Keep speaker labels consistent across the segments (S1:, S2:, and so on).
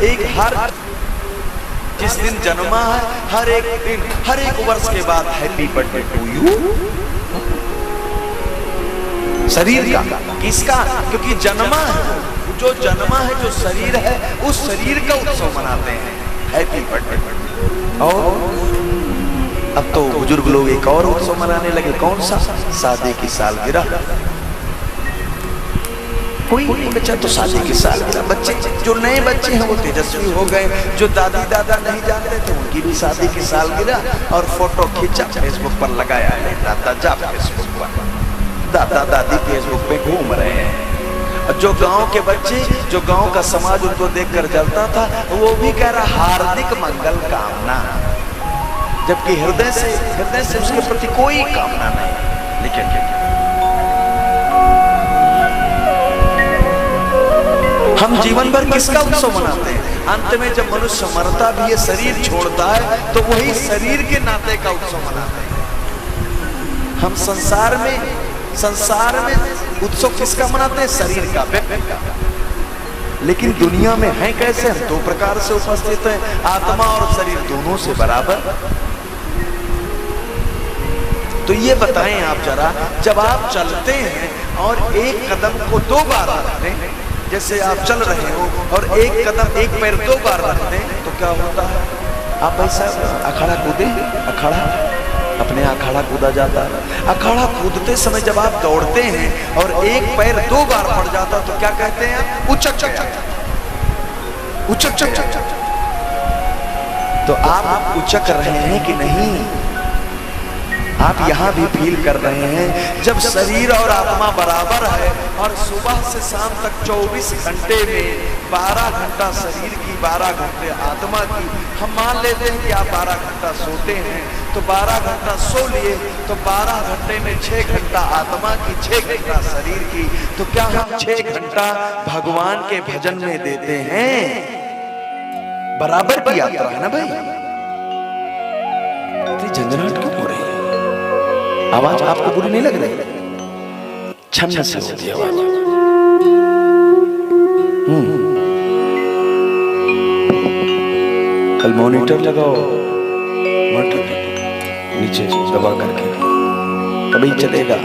S1: एक हर जिस दिन जन्मा है, हर एक दिन, हर एक वर्ष के बाद हैप्पी बर्थडे टू यू। शरीर का, किसका? क्योंकि जन्मा है, जो जन्मा है, जो शरीर है, उस शरीर का उत्सव मनाते हैं, हैप्पी बर्थडे। और अब तो बुजुर्ग लोग एक और उत्सव मनाने लगे, कौन सा? शादी की सालगिरह। कोई बच्चा तो शादी की सालगिरह, बच्चे जो नए बच्चे हैं वो तेजस्वी हो गए, जो दादी दादा नहीं जानते थे उनकी भी शादी की सालगिरह, और फोटो खींचा फेसबुक पर लगाया, ले दादा जा फेसबुक पर, दादा दादी फेसबुक पे घूम रहे हैं। जो गांव के बच्चे, जो गांव का समाज उनको देखकर जलता था, वो भी कह रहा हार्दिक मंगल कामना, जबकि हृदय से उसके प्रति कोई कामना नहीं। लेकिन हम जीवन भर किसका उत्सव मनाते हैं? अंत में जब मनुष्य मरता भी है, शरीर छोड़ता है, तो वही शरीर के नाते का उत्सव मनाते हैं। हम संसार में उत्सव किसका मनाते हैं? शरीर का, व्यक्ति का। लेकिन दुनिया में है कैसे? हम दो प्रकार से उपस्थित हैं, आत्मा और शरीर दोनों से बराबर। तो ये बताएं आप जरा, जब आप चलते हैं और एक कदम को दो बार रखते हैं, जैसे आप चल रहे हो और एक कदम, एक पैर दो बार रखते हैं, तो क्या होता है? आप ऐसा अखाड़ा कूदे, अखाड़ा अपने अखाड़ा कूदा जाता है। अखाड़ा कूदते समय जब आप दौड़ते हैं और एक पैर दो बार पड़ जाता तो क्या कहते हैं? उचक उचक उचक। तो आप उचक रहे हैं कि नहीं? आप यहाँ भी फील कर रहे हैं, जब शरीर और आत्मा बराबर है और सुबह से शाम तक 24 घंटे में 12 घंटा शरीर की, 12 घंटे आत्मा की। हम मान लेते हैं कि आप 12 घंटा सोते हैं, तो 12 घंटा सो लिए, तो 12 घंटे में 6 घंटा आत्मा की, 6 घंटा शरीर की। तो क्या हम 6 घंटा भगवान के भजन में देते हैं? बराबर की यात्रा है ना भाई। झंझनाहट क्यों हो रही है? आवाज आपको बुरी नहीं लग रही? छन्न से होती है आवाज। कल मॉनिटर लगाओ, मॉनिटर नीचे दबा करके, तभी चलेगा।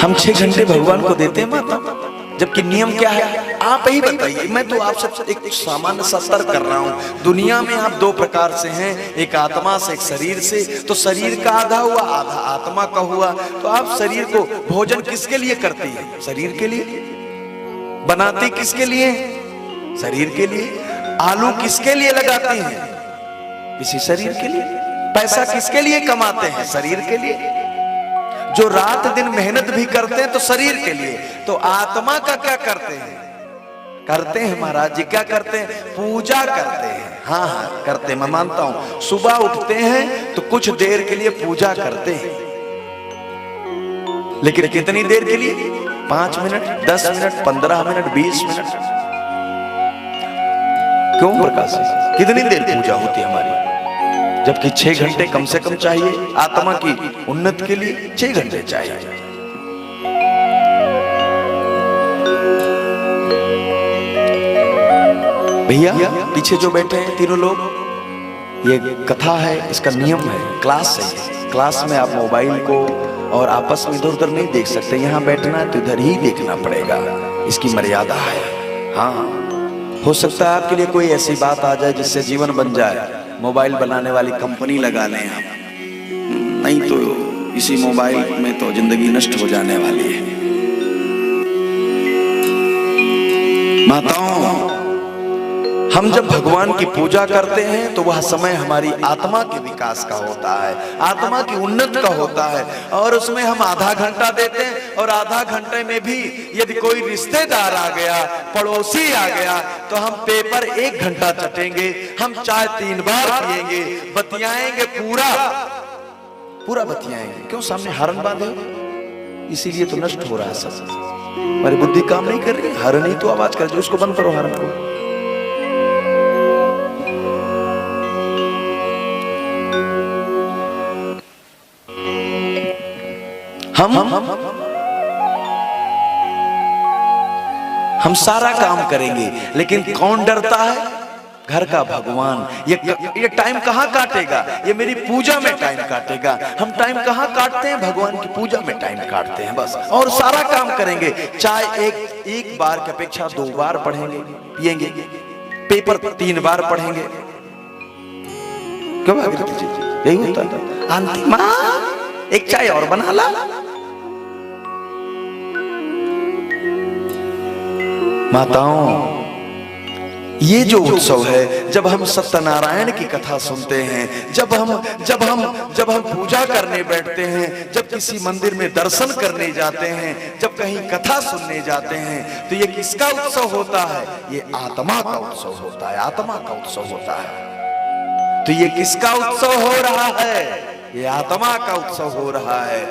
S1: हम 6 घंटे भगवान को देते हैं माता, जबकि नियम क्या है? आप ही बताइए। मैं तो आपसे एक सामान्य सा तर्क कर रहा हूं। दुनिया में आप दो प्रकार से हैं, एक आत्मा से, एक शरीर से। तो शरीर का आधा हुआ, आधा आत्मा का हुआ। तो आप शरीर को भोजन किसके लिए करती है? शरीर के लिए। बनाती किसके लिए? शरीर के लिए। आलू किसके लिए लगाती हैं? इसी शरीर के लिए। पैसा किसके लिए कमाते हैं? शरीर के लिए। जो रात दिन मेहनत भी करते हैं तो शरीर के लिए। तो आत्मा का क्या करते हैं? करते हैं महाराज जी, क्या करते हैं? पूजा करते हैं। हाँ करते हैं, मैं मानता हूं। सुबह उठते हैं तो कुछ देर के लिए पूजा करते हैं, लेकिन कितनी देर के लिए? 5 मिनट, 10 मिनट, 15 मिनट, 20 मिनट। क्यों प्रकाश? कितनी देर पूजा होती है हमारी? जबकि 6 घंटे कम से कम चाहिए आत्मा की उन्नति के लिए। 6 घंटे चाहिए। भैया पीछे जो बैठे हैं तीनों लोग, ये कथा है, इसका नियम है, क्लास है। क्लास में आप मोबाइल को और आपस में इधर उधर नहीं देख सकते। यहाँ बैठना है तो इधर ही देखना पड़ेगा, इसकी मर्यादा है। हाँ, हो सकता है आपके लिए कोई ऐसी बात आ जाए जिससे जीवन बन जाए, मोबाइल बनाने वाली कंपनी लगा लें आप, नहीं तो इसी मोबाइल में तो जिंदगी नष्ट हो जाने वाली है। माताओं, हम जब भगवान की पूजा करते हैं तो वह समय हमारी आत्मा के विकास का होता है, आत्मा की उन्नति का होता है। और उसमें हम आधा घंटा देते हैं, और आधा घंटे में भी यदि कोई रिश्तेदार आ गया, पड़ोसी आ गया, तो हम पेपर 1 घंटा चटेंगे, हम चाय 3 बार पिएंगे, बतियाएंगे, पूरा बतियाएंगे। क्यों? सामने हरण बांधे हो, इसीलिए तो नष्ट हो रहा है सब। हमारी बुद्धि काम नहीं कर रही, हरण ही तो आवाज कर, जो उसको बंद करो हरण को। हम सारा काम करेंगे, लेकिन कौन डरता है? घर का भगवान। ये टाइम कहाँ काटेगा? ये मेरी पूजा में टाइम काटेगा। हम टाइम कहाँ काटते हैं? भगवान की पूजा में टाइम काटते हैं बस। और सारा काम करेंगे, चाहे एक बार की अपेक्षा 2 बार पढ़ेंगे, पिएंगे, पेपर 3 बार पढ़ेंगे। क्यों यही होता है? अंतिम एक चाय और बना ला। माताओं, ये जो उत्सव है, जब हम सत्यनारायण की कथा सुनते हैं, जब हम पूजा करने बैठते हैं, जब किसी मंदिर में दर्शन करने जाते हैं, जब कहीं कथा सुनने जाते हैं, तो ये किसका उत्सव होता है? ये आत्मा का उत्सव होता है। आत्मा का उत्सव होता है। तो ये किसका उत्सव हो रहा है? ये आत्मा का उत्सव हो रहा है।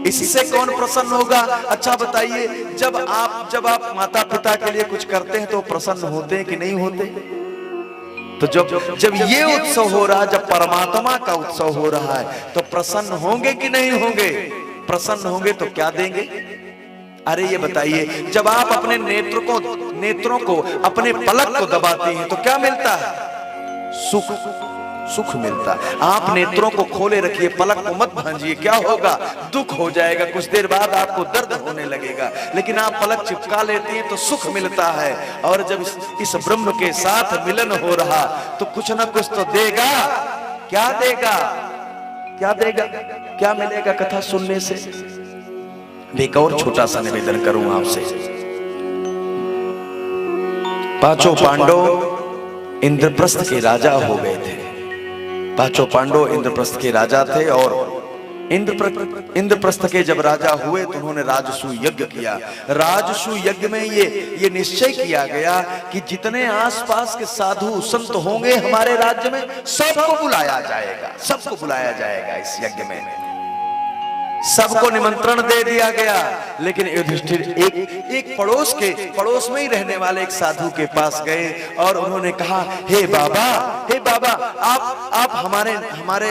S1: इससे कौन प्रसन्न होगा? अच्छा बताइए, जब आप माता पिता के लिए कुछ करते हैं तो प्रसन्न होते हैं कि नहीं होते? तो जब ये उत्सव हो रहा है, जब परमात्मा का उत्सव हो रहा है, तो प्रसन्न होंगे कि नहीं होंगे? प्रसन्न होंगे तो क्या देंगे? अरे ये बताइए, जब आप अपने नेत्रों को अपने पलक को दबाते हैं तो क्या मिलता है? सुख मिलता है। आप नेत्रों को खोले रखिए, पलक को मत भांजिए, क्या होगा? दुख हो जाएगा। कुछ देर बाद आपको दर्द होने लगेगा, लेकिन आप पलक चिपका लेते हैं तो सुख मिलता है। और जब इस ब्रह्म के साथ मिलन हो रहा, तो कुछ ना कुछ तो देगा। क्या देगा? क्या देगा? क्या मिलेगा कथा सुनने से? एक और छोटा सा निवेदन करूं आपसे। 5 पांडव इंद्रप्रस्थ के राजा हो गए थे। 5 पांडव इंद्रप्रस्थ के राजा थे, और इंद्रप्रस्थ के जब राजा हुए तो उन्होंने राजसू यज्ञ किया। राजसू यज्ञ में ये निश्चय किया गया कि जितने आसपास के साधु संत होंगे हमारे राज्य में, सबको बुलाया जाएगा। सबको बुलाया जाएगा इस यज्ञ में। सबको निमंत्रण दे दिया गया। लेकिन युधिष्ठिर एक पड़ोस में ही रहने वाले एक साधु के पास गए और उन्होंने कहा, हे बाबा, आप हमारे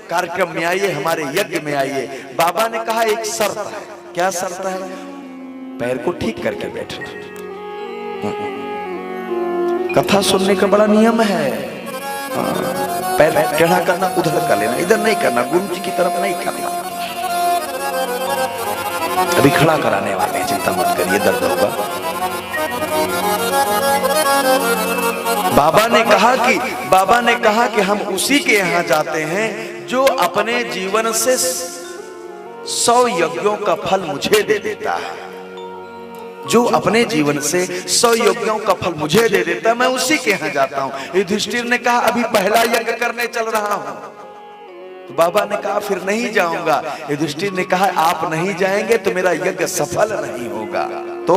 S1: कार्यक्रम में आइए, हमारे यज्ञ में आइए। बाबा ने कहा, एक शर्त है। क्या शर्त है? पैर को ठीक करके बैठना। कथा सुनने का बड़ा नियम है। पैर टेढ़ा करना, उधर कर लेना, इधर नहीं करना, गुरु जी की तरफ नहीं करना। अभी खड़ा कराने वाले हैं, चिंता मत करिए, दर्द होगा। बाबा ने कहा कि हम उसी के यहां जाते हैं जो अपने जीवन से 100 यज्ञों का फल मुझे दे देता है। जो अपने जीवन से 100 यज्ञों का फल मुझे दे देता है, मैं उसी के यहां जाता हूं। युधिष्ठिर ने कहा, अभी पहला यज्ञ करने चल रहा हूं। तो बाबा ने कहा, फिर नहीं जाऊंगा। युधिष्ठिर ने कहा, आप नहीं जाएंगे तो मेरा यज्ञ सफल नहीं होगा। तो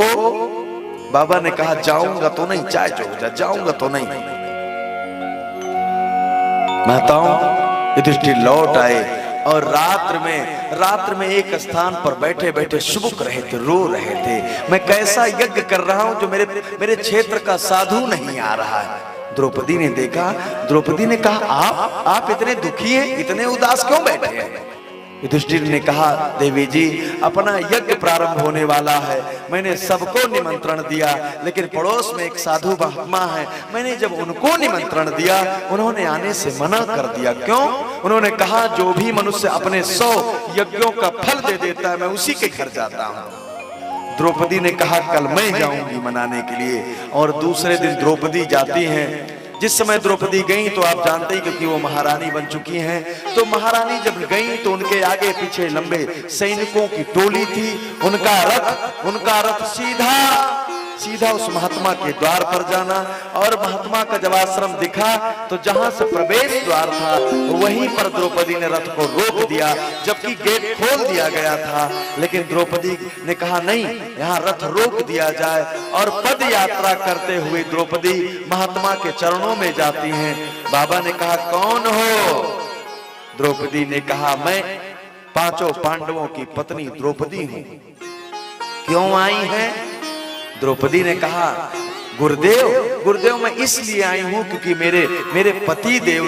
S1: बाबा ने कहा, जाऊंगा तो नहीं, चाहे जो हो जाए, जाऊंगा तो नहीं। माताओं, युधिष्ठिर लौट आए और रात्र में एक स्थान पर बैठे बैठे सुबुक रहे थे, रो रहे थे। मैं कैसा यज्ञ कर रहा हूं जो मेरे क्षेत्र का साधु नहीं आ रहा है। द्रौपदी ने देखा। द्रौपदी ने कहा, आप इतने दुखी हैं, इतने उदास क्यों बैठे हैं? युधिष्ठिर ने कहा, देवी जी, अपना यज्ञ प्रारंभ होने वाला है। मैंने सबको निमंत्रण दिया, लेकिन पड़ोस में एक साधु महात्मा है। मैंने जब उनको निमंत्रण दिया, उन्होंने आने से मना कर दिया। क्यों? उन्होंने कहा, जो भी मनुष्य अपने 100 यज्ञों का फल दे देता है, मैं उसी के घर जाता हूं। द्रौपदी ने कहा, कल मैं जाऊंगी मनाने के लिए। और दूसरे दिन द्रौपदी जाती हैं। जिस समय द्रौपदी गई तो आप जानते ही, क्योंकि वो महारानी बन चुकी हैं, तो महारानी जब गई तो उनके आगे पीछे लंबे सैनिकों की टोली थी। उनका रथ सीधा उस महात्मा के द्वार पर जाना। और महात्मा का जब आश्रम दिखा तो जहां से प्रवेश द्वार था, वहीं पर द्रौपदी ने रथ को रोक दिया, जबकि गेट खोल दिया गया था। लेकिन द्रौपदी ने कहा, नहीं, यहाँ रथ रोक दिया जाए। और पद यात्रा करते हुए द्रौपदी महात्मा के चरणों में जाती हैं। बाबा ने कहा, कौन हो? द्रौपदी ने कहा, मैं 5 पांडवों की पत्नी द्रौपदी हूं। क्यों आई हैं? द्रौपदी ने कहा, गुरुदेव गुरुदेव मैं इसलिए आई हूं क्योंकि मेरे पति देव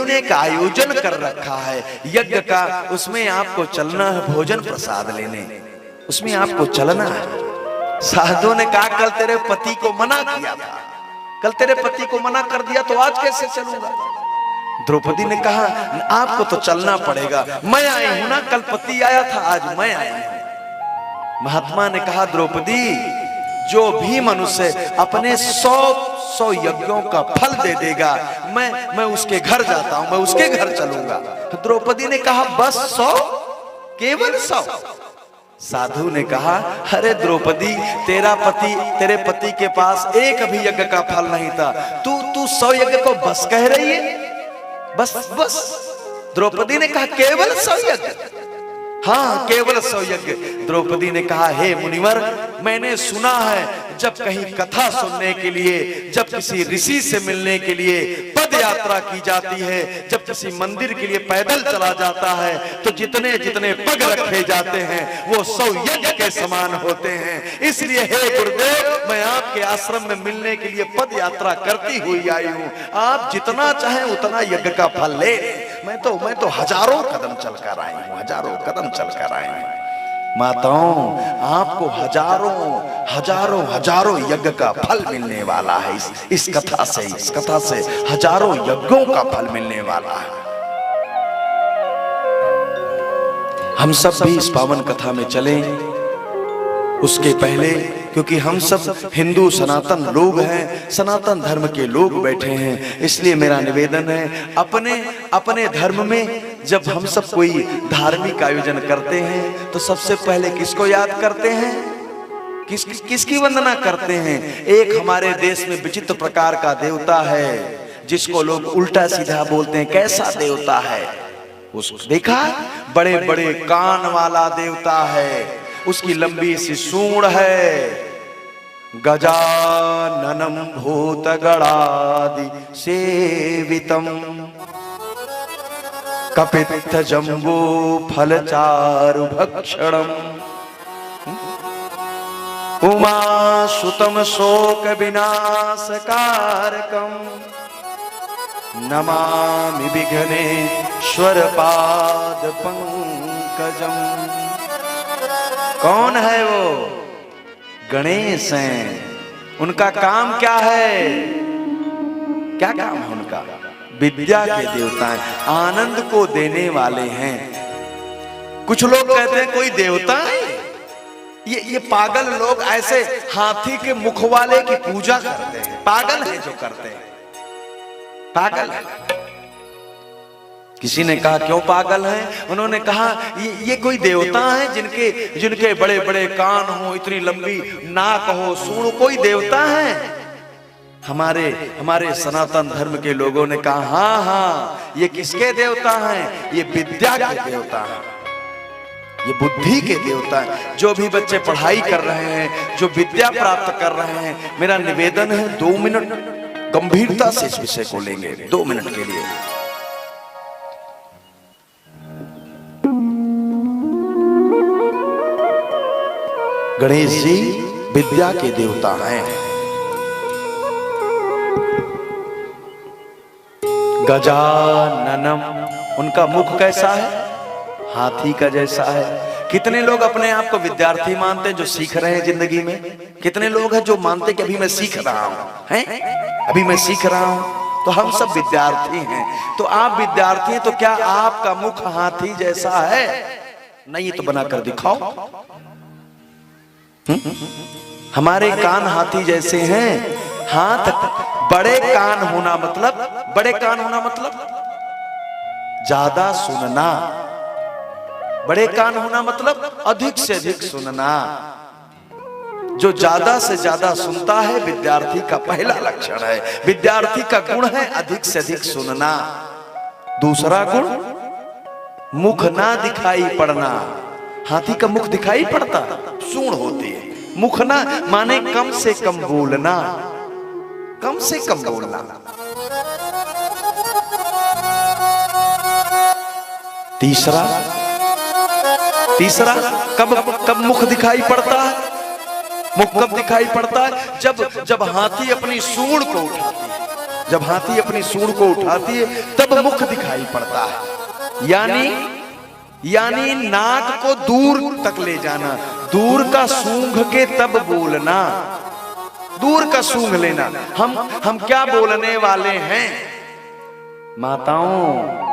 S1: ने एक आयोजन कर रखा है यज्ञ का, उसमें आपको चलना है भोजन प्रसाद लेने, उसमें आपको चलना है। साधु ने कहा कल तेरे पति को मना किया था, कल तेरे पति को मना कर दिया तो आज कैसे चलूंगा। द्रौपदी ने कहा आपको तो चलना पड़ेगा, मैं आई हूं ना, कल पति आया था आज मैं आई हूं। महात्मा ने कहा द्रौपदी जो भी मनुष्य अपने 100 यज्ञों का फल दे देगा मैं उसके घर जाता हूं, मैं उसके घर चलूंगा। द्रौपदी ने कहा बस 100, केवल 100। साधु ने कहा अरे द्रौपदी तेरे पति के पास एक भी यज्ञ का फल नहीं था, तू 100 यज्ञ को बस कह रही है, बस। द्रौपदी ने कहा केवल 100 यज्ञ, हाँ केवल 100 यज्ञ। द्रौपदी ने कहा हे मुनिवर मैंने सुना है जब कहीं कथा सुनने के लिए, जब किसी ऋषि से मिलने के लिए पद यात्रा की जाती है, जब किसी मंदिर के लिए पैदल चला जाता है तो जितने जितने पग रखे जाते हैं वो 100 यज्ञ के समान होते हैं। इसलिए हे गुरुदेव मैं आपके आश्रम में मिलने के लिए पद यात्रा करती हुई आई हूँ, आप जितना चाहें उतना यज्ञ का फल ले। मैं तो हजारों कदम चलकर आई हूँ, हजारों कदम चलकर आई हूँ। माताओं आपको हजारों यज्ञ का फल मिलने वाला है, इस कथा से हजारों यज्ञों का फल मिलने वाला है। हम सब भी इस पावन कथा में चलें। उसके पहले क्योंकि हम सब हिंदू सनातन लोग हैं, सनातन धर्म के लोग बैठे हैं, इसलिए मेरा निवेदन है अपने धर्म में जब हम सब कोई धार्मिक आयोजन करते हैं तो सबसे पहले किसको याद करते हैं, किसकी वंदना करते हैं। एक हमारे देश में विचित्र प्रकार का देवता है जिसको लोग उल्टा सीधा बोलते हैं। कैसा देवता है उसको देखा, बड़े बड़े कान वाला देवता है, उसकी लंबी सी सूंड है। गजाननम भूतगणादि सेवितम कपित्थ जम्बो फलचारु भक्षणम उमासुतम शोक विनाशकारकम नमामि विघ्नेश्वर पाद पंकजम। कौन है वो? गणेश हैं। उनका काम क्या है? क्या काम है उनका? विद्या के देवता हैं, आनंद को देने वाले हैं। कुछ लोग कहते हैं कोई देवता है, ये पागल लोग ऐसे हाथी के मुख वाले की पूजा करते हैं। पागल है जो करते हैं, पागल है। किसी ने कहा क्यों पागल हैं? उन्होंने कहा ये कोई देवता है जिनके बड़े बड़े कान हो, इतनी लंबी नाक हो, सूंड, कोई देवता है? हमारे सनातन धर्म के लोगों ने कहा हाँ ये किसके देवता हैं? ये विद्या के देवता हैं, ये बुद्धि के देवता हैं। जो भी बच्चे पढ़ाई कर रहे हैं, जो विद्या प्राप्त कर रहे हैं, मेरा निवेदन है 2 मिनट गंभीरता से इस विषय को लेंगे, 2 मिनट के लिए। गणेश जी विद्या के देवता हैं। गजाननम, उनका मुख कैसा है? हाथी का जैसा है। कितने लोग अपने आप को विद्यार्थी मानते हैं जो सीख रहे हैं जिंदगी में? कितने लोग हैं जो मानते कि अभी मैं सीख रहा हूं, हैं? अभी मैं सीख रहा हूं। तो हम सब विद्यार्थी हैं। तो आप विद्यार्थी हैं तो क्या आपका मुख हाथी जैसा है? नहीं तो बनाकर दिखाओ। हमारे कान हाथी जैसे हैं। हाथ बड़े कान होना मतलब ज्यादा सुनना। बड़े कान होना मतलब अधिक से अधिक सुनना। जो ज्यादा से ज्यादा सुनता है विद्यार्थी का पहला लक्षण है। विद्यार्थी का गुण है अधिक से अधिक सुनना। दूसरा गुण मुख ना दिखाई पड़ना। हाथी का मुख दिखाई पड़ता, सूंड होती है। मुख ना माने कम से कम बोलना, कम से कम बोलना। तीसरा कब मुख दिखाई पड़ता है? मुख कब दिखाई पड़ता है? जब हाथी अपनी सूंड को उठाती है, जब हाथी अपनी सूंड को उठाती है तब मुख दिखाई पड़ता है। यानी नाक को दूर तक ले जाना, दूर का सूंघ के तब बोलना, दूर का सूंघ लेना। हम क्या बोलने वाले हैं माताओं?